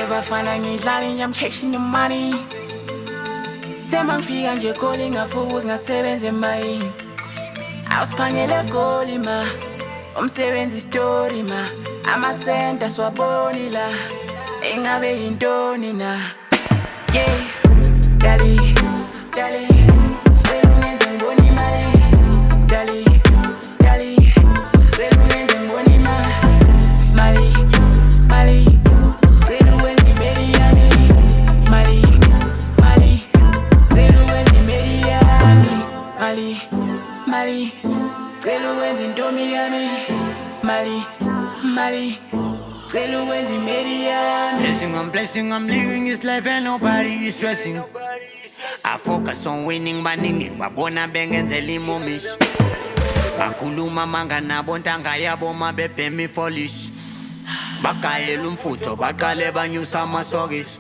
bafana ngidlala I'm chasing the money. Tema ngifika nje goli ngafuza ngasebenza emayini. Awusiphangele goli ma. Umsebenzi story ma. Amasenta swaboni la. Engabe yintoni na. Yeah. Dali. Selungenze ngibone imali. Dali. Selungenze ngibone imali. Selungenze imeli yami. Mali. Selungenze imeli yami. Mali. Selungenze intombi yami. Mali. Selungenze imeli yami. Blessing, I'm living this life and nobody is stressing. I focus on winning, banning, babona bengenzela imomish. Bakhuluma manga nabo ntanga yabo mabebe mi foolish. Bakayela umfutho baqale banyusa amasokisi.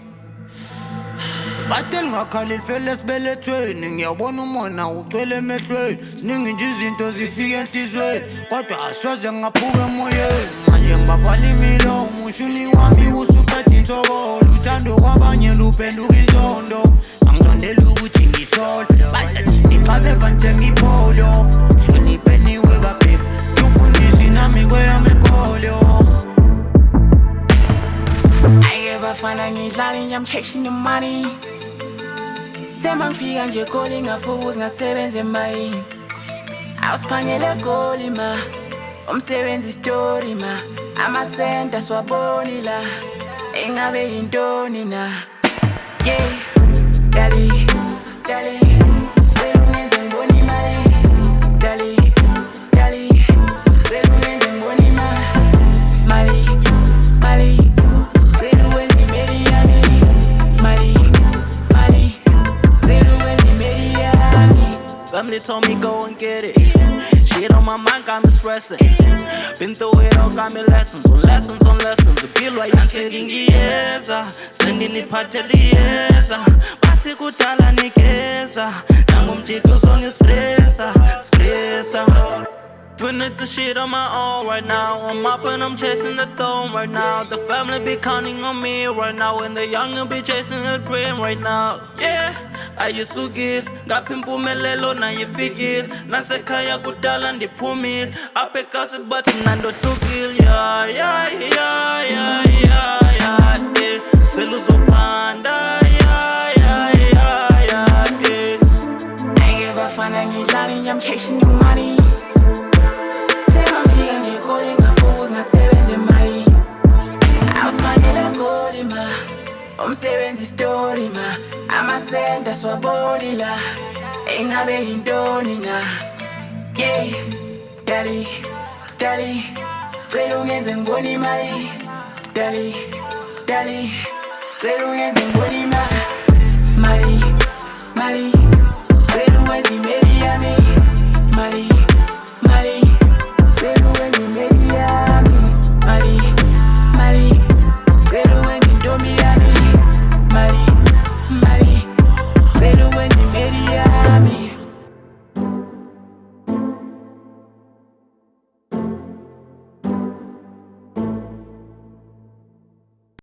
Batel ngakhala ilifele sibelethweni ngiyabona umona ugcwele emehlweni. Siningi nje izinto zifika enhlizweni kodwa asoze ngaphuka emoyeni. Manje ngibavala imilomo ushuni wami usuqeda inhloko. Uthando kwabanye luphenduka inzondo. Angizondela ukuthi ngisole bazathini xa beva ngithenga ipholo. Hlonipheniwe baphepha ngifundisi nami kweyami inkolo. Ayeke bafana ngidlala I'm chasing the money. Tema ngifika nje goli ngafuza ngasebenza emayini. Awusiphangele goli ma. Umsebenzi story ma. Amasenta swaboni la. Engabe yintoni na. Yeah. Dali. Selungenze ngibone imali. Dali. Selungenze ngibone imali. Selungenze imeli yami. Mali. Selungenze imeli yami. Family told me go and get it. Shit on my mind got me stressing. Been through it all, got me lessons on lessons. The bill right taking years. Sending it pateliesa. Bati kutala nikesa. Nangumtiko song is stressa. Doing the shit on my own right now. I'm up and I'm chasing the throne right now. The family be counting on me right now. And the young will be chasing a dream right now. Yeah, I used to get got pimpu melelo na yifigil. Nasekaya kudala ndipumil. Apekasi but nando sugil. Yeah. Seluzo panda. Yeah. Ayeke bafana ngidlala I'm chasing the money. Goli ngafuza ngasebenza emayini. Awusiphangele goli ma. Umsebenzi story ma. Amasenta swaboni la. Engabe yintoni na. Yeah. Dali. Selungenze ngibone imali. Dali. Selungenze ngibone imali. Selungenze imeli yami. Mali.